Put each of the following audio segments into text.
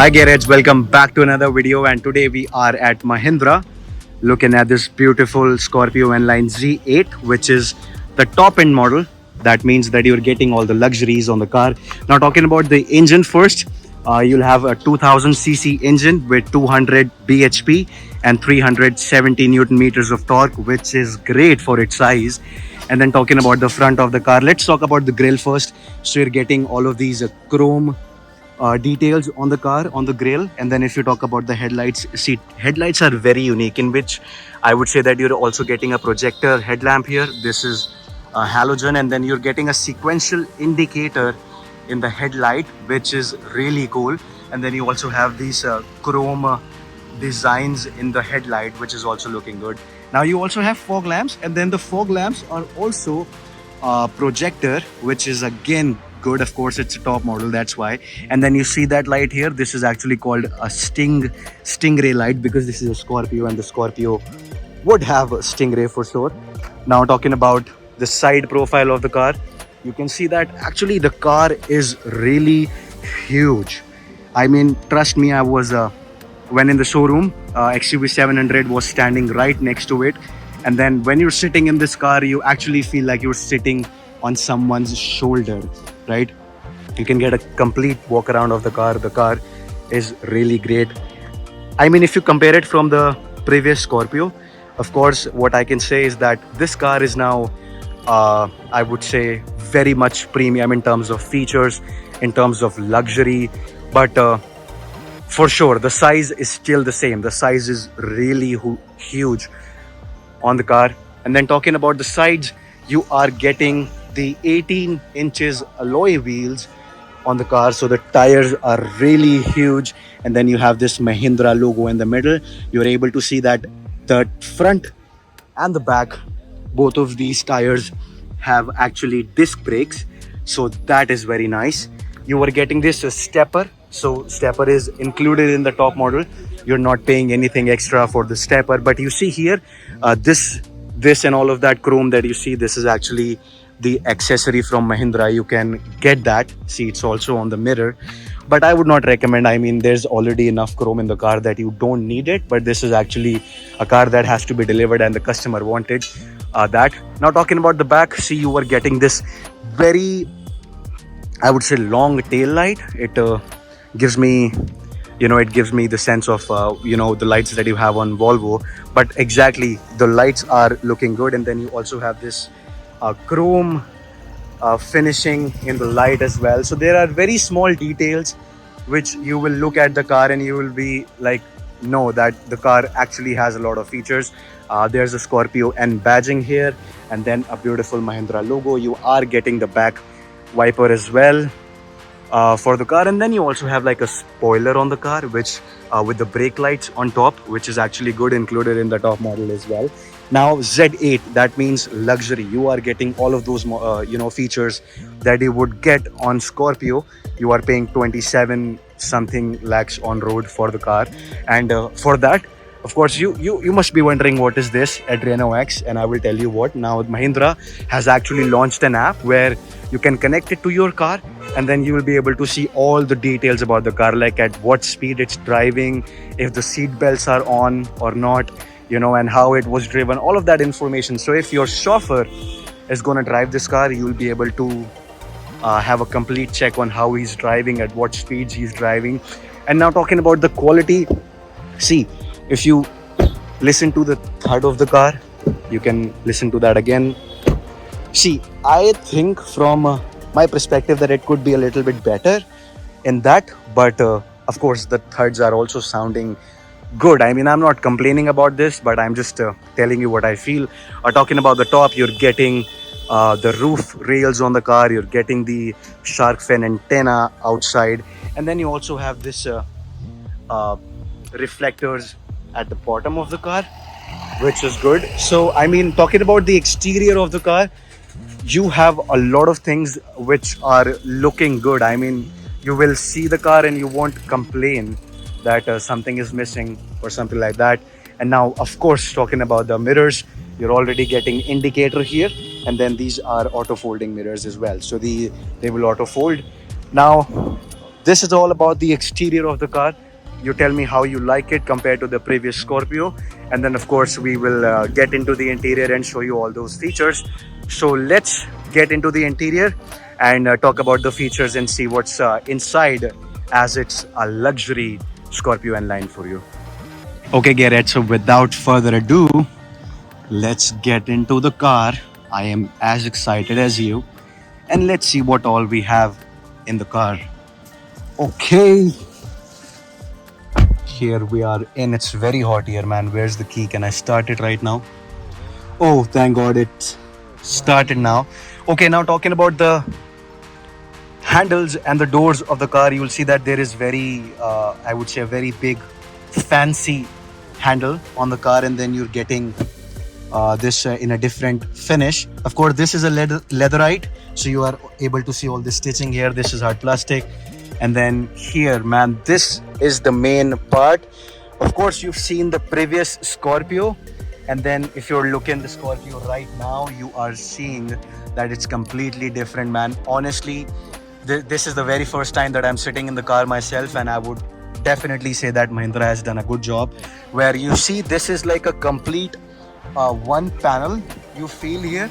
Hi Garage, welcome back to another video, and today we are at Mahindra looking at this beautiful Scorpio N Line Z8, which is the top end model. That means that you're getting all the luxuries on the car. Now talking about the engine first, you'll have a 2000cc engine with 200 bhp and 370 newton meters of torque, which is great for its size. And then talking about the front of the car, let's talk about the grille first. So you're getting all of these chrome details on the car, on the grille. And then if you talk about the headlights, see, headlights are very unique, in which I would say that you're also getting a projector headlamp here. This is a halogen, and then you're getting a sequential indicator in the headlight, which is really cool. And then you also have these chrome designs in the headlight, which is also looking good. Now you also have fog lamps, and then the fog lamps are also projector, which is again good. Of course, it's a top model, that's why. And then you see that light here. This is actually called a stingray light, because this is a Scorpio, and the Scorpio would have a stingray for sure. Now talking about the side profile of the car, you can see that actually the car is really huge. I mean, trust me, I was when in the showroom, XUV 700 was standing right next to it. And then when you're sitting in this car, you actually feel like you're sitting on someone's shoulder, right? You can get a complete walk around of the car. The car is really great. I mean, if you compare it from the previous Scorpio, of course, what I can say is that this car is now, I would say, very much premium in terms of features, in terms of luxury. But for sure, the size is still the same. The size is really huge on the car. And then talking about the sides, you are getting the 18 inches alloy wheels on the car, so the tires are really huge. And then you have this Mahindra logo in the middle. You're able to see that the front and the back, both of these tires have actually disc brakes, so that is very nice. You are getting this stepper, so stepper is included in the top model. You're not paying anything extra for the stepper. But you see here, this and all of that chrome that you see, this is actually the accessory from Mahindra. You can get that. See, it's also on the mirror, but I would not recommend. I mean, there's already enough chrome in the car that you don't need it. But this is actually a car that has to be delivered, and the customer wanted that. Now talking about the back, see, you are getting this very, I would say, long tail light. It gives me, it gives me the sense of the lights that you have on Volvo. But exactly, the lights are looking good. And then you also have this chrome finishing in the light as well. So there are very small details which you will look at the car and you will be like, no, that the car actually has a lot of features. There's a Scorpio N badging here, and then a beautiful Mahindra logo. You are getting the back wiper as well for the car. And then you also have like a spoiler on the car, which with the brake lights on top, which is actually good, included in the top model as well. Now Z8, that means luxury. You are getting all of those features that you would get on Scorpio. You are paying 27 something lakhs on road for the car. And for that, of course, you must be wondering, what is this Adreno X? And I will tell you what. Now Mahindra has actually launched an app where you can connect it to your car, and then you will be able to see all the details about the car, like at what speed it's driving, if the seat belts are on or not, and how it was driven, all of that information. So if your chauffeur is going to drive this car, you will be able to have a complete check on how he's driving, at what speeds he's driving. And now talking about the quality, see, if you listen to the thud of the car, you can listen to that again. See, I think from my perspective that it could be a little bit better in that, but of course the thuds are also sounding good. I mean, I'm not complaining about this, but I'm just telling you what I feel. Talking about the top, you're getting the roof rails on the car. You're getting the shark fin antenna outside, and then you also have this reflectors at the bottom of the car, which is good. So I mean, talking about the exterior of the car, you have a lot of things which are looking good. I mean, you will see the car and you won't complain that something is missing or something like that. And now, of course, talking about the mirrors, you're already getting indicator here, and then these are auto folding mirrors as well, so they will auto fold. Now This is all about the exterior of the car. You tell me how you like it compared to the previous Scorpio, and then of course we will get into the interior and show you all those features. So let's get into the interior and talk about the features and see what's inside, as it's a luxury Scorpio N Line for you. Okay, Garrett, so without further ado, let's get into the car. I am as excited as you, and let's see what all we have in the car. Okay, here we are in. It's very hot here, man. Where's the key? Can I start it right now? Oh, thank God it's started now. Okay, now talking about the handles and the doors of the car, you will see that there is very, I would say, a very big, fancy handle on the car, and then you're getting this in a different finish. Of course, this is a leatherite, so you are able to see all the stitching here. This is hard plastic, and then here, man, this is the main part. Of course, you've seen the previous Scorpio, and then if you're looking the Scorpio right now, you are seeing that it's completely different, man. Honestly, this is the very first time that I'm sitting in the car myself, and I would definitely say that Mahindra has done a good job. Where you see, this is like a complete one panel you feel here,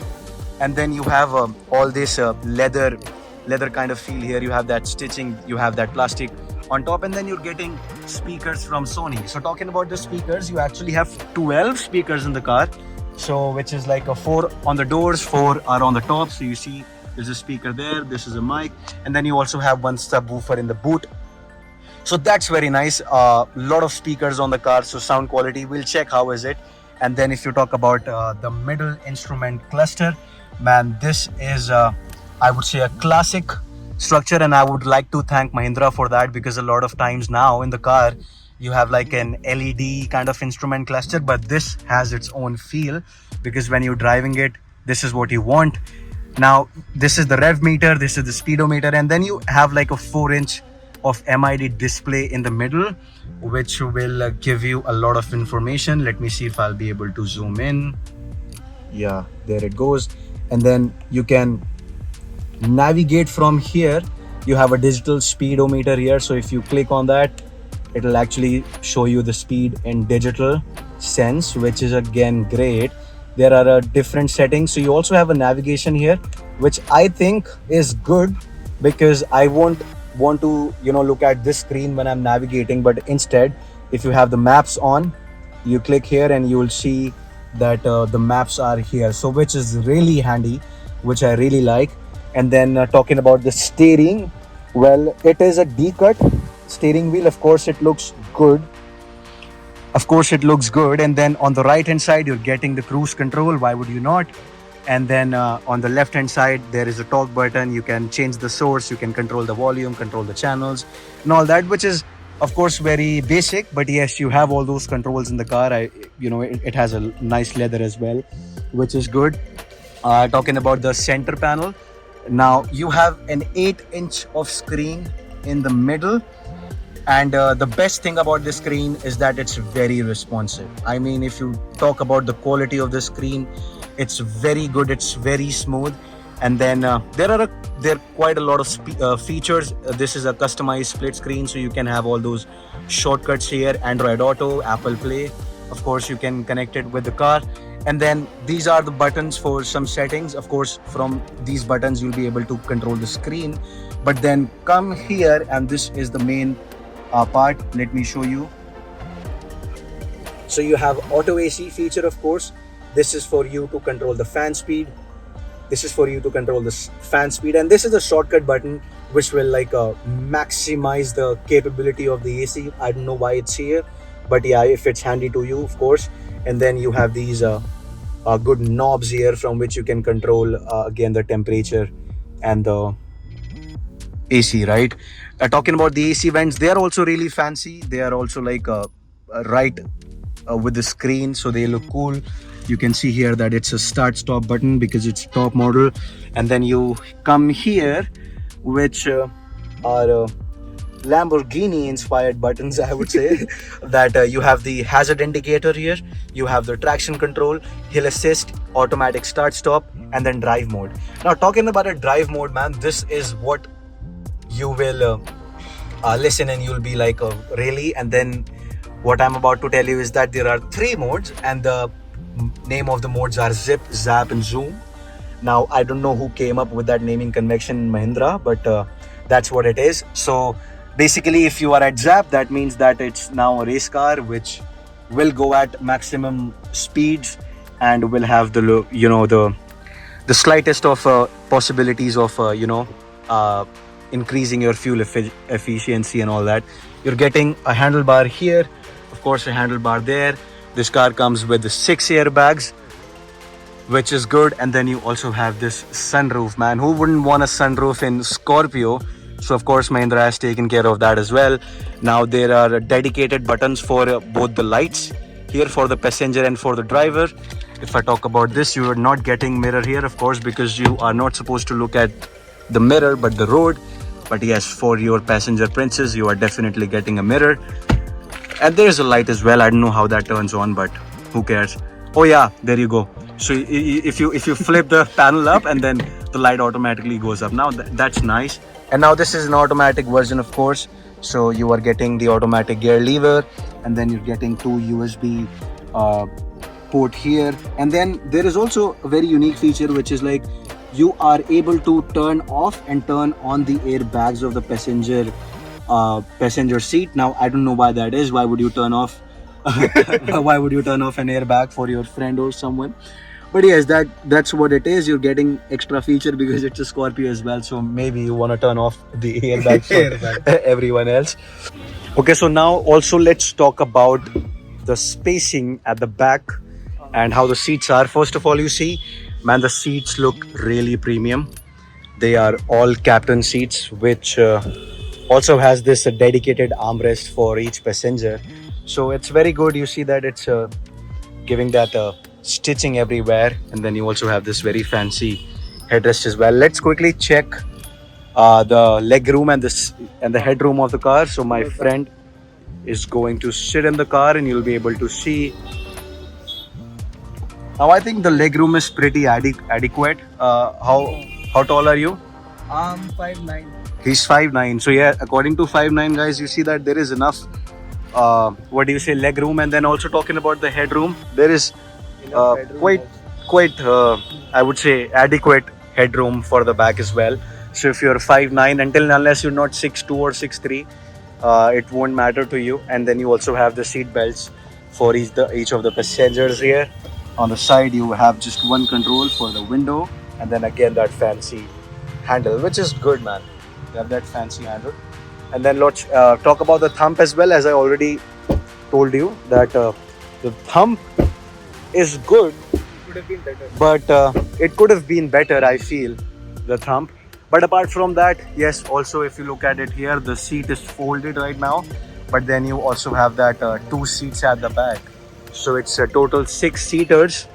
and then you have all this leather kind of feel here. You have that stitching, you have that plastic on top, and then you're getting speakers from Sony. So talking about the speakers, you actually have 12 speakers in the car, so which is like a 4 on the doors, 4 are on the top. So you see there's a speaker there, this is a mic, and then you also have one subwoofer in the boot. So that's very nice. Lot of speakers on the car, so sound quality, we'll check how is it. And then if you talk about the middle instrument cluster, man, this is I would say a classic structure, and I would like to thank Mahindra for that, because a lot of times now in the car you have like an LED kind of instrument cluster, but this has its own feel, because when you're driving it, this is what you want. Now this is the rev meter, this is the speedometer, and then you have like a 4-inch of MID display in the middle, which will give you a lot of information. Let me see if I'll be able to zoom in. Yeah, there it goes. And then you can navigate from here. You have a digital speedometer here, so if you click on that, it'll actually show you the speed in digital sense, which is again great. There are different settings, so you also have a navigation here, which I think is good, because I won't want to look at this screen when I'm navigating, but instead, if you have the maps on, you click here and you will see that the maps are here, so which is really handy, which I really like. And then talking about the steering, well, it is a D-cut steering wheel. Of course it looks good, and then on the right hand side you're getting the cruise control. Why would you not? And then on the left hand side there is a talk button. You can change the source, you can control the volume, control the channels and all that, which is of course very basic, but yes, you have all those controls in the car. It has a nice leather as well, which is good. Talking about the center panel, now you have an 8-inch of screen in the middle, and the best thing about this screen is that it's very responsive. I mean, if you talk about the quality of the screen, it's very good, it's very smooth. And then there are quite a lot of features. This is a customized split screen, so you can have all those shortcuts here, Android Auto, Apple Play. Of course, you can connect it with the car. And then these are the buttons for some settings. Of course, from these buttons you'll be able to control the screen. But then come here, and this is the main part. Let me show you. So you have auto AC feature. Of course, this is for you to control the fan speed. And this is a shortcut button which will maximize the capability of the AC. I don't know why it's here, but yeah, if it's handy to you, of course. And then you have these good knobs here from which you can control again the temperature and the AC, right? Talking about the AC vents, they are also really fancy. They are also right with the screen, so they look cool. You can see here that it's a start stop button because it's top model. And then you come here, which are Lamborghini inspired buttons, I would say. That you have the hazard indicator here, you have the traction control, hill assist, automatic start stop, and then drive mode. Now talking about a drive mode, man, this is what you will listen and you'll be like, really? And then what I'm about to tell you is that there are 3 modes, and the name of the modes are zip, zap, and zoom. Now, I don't know who came up with that naming convention in Mahindra, but that's what it is. So basically, if you are at zap, that means that it's now a race car which will go at maximum speeds and will have the slightest of possibilities of uh, increasing your fuel efficiency and all that. You're getting a handlebar here, of course a handlebar there. This car comes with the 6 airbags, which is good. And then you also have this sunroof, man. Who wouldn't want a sunroof in Scorpio? So of course Mahindra has taken care of that as well. Now there are dedicated buttons for both the lights here, for the passenger and for the driver. If I talk about this, you are not getting mirror here, of course, because you are not supposed to look at the mirror but the road. But yes, for your passenger princess, you are definitely getting a mirror. And there is a light as well. I don't know how that turns on, but who cares? Oh yeah, there you go. So if you flip the panel up, and then the light automatically goes up. Now that's nice. And now this is an automatic version, of course. So you are getting the automatic gear lever, and then you're getting 2 USB port here. And then there is also a very unique feature, which is like you are able to turn off and turn on the airbags of the passenger seat. Now I don't know why that is. Why would you turn off why would you turn off an airbag for your friend or someone? But yes, that's what it is. You're getting extra feature because it's a Scorpio as well, so maybe you want to turn off the airbag for everyone else. Okay, so now also let's talk about the spacing at the back and how the seats are. First of all, you see, man, the seats look really premium. They are all captain seats, which also has this dedicated armrest for each passenger. So it's very good. You see that it's giving that stitching everywhere. And then you also have this very fancy headrest as well. Let's quickly check the legroom and the headroom of the car. So my friend is going to sit in the car and you'll be able to see. Now I think the legroom is pretty adequate. How tall are you? 5'9". He's 5'9". So yeah, according to 5'9", guys, you see that there is enough leg room. And then also talking about the headroom, there is quite I would say adequate headroom for the back as well. So if you're 5'9", unless you're not 6'2" or 6'3", it won't matter to you. And then you also have the seat belts for each of the passengers here. On the side you have just one control for the window, and then again that fancy handle, which is good, man. You have that fancy handle. And then let's talk about the thumb as well. As I already told you that the thumb is good, Could have been better. but it could have been better, I feel, the thumb. But apart from that, yes, also if you look at it here, the seat is folded right now, but then you also have that 2 seats at the back. So it's a total 6 seaters,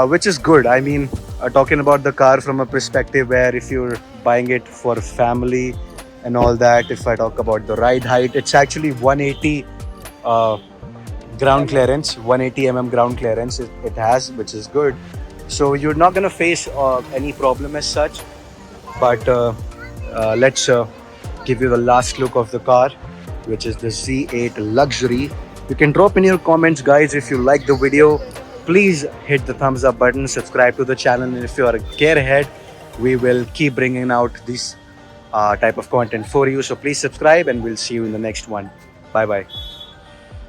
which is good. I mean, talking about the car from a perspective where if you're buying it for family and all that, if I talk about the ride height, it's actually 180 ground clearance, 180 ground clearance it has, which is good. So you're not going to face any problem as such. But let's give you the last look of the car, which is the Z8 Luxury. You can drop in your comments, guys, if you like the video. Please hit the thumbs up button, subscribe to the channel, and if you are a gearhead, we will keep bringing out this type of content for you. So please subscribe, and we'll see you in the next one. Bye bye.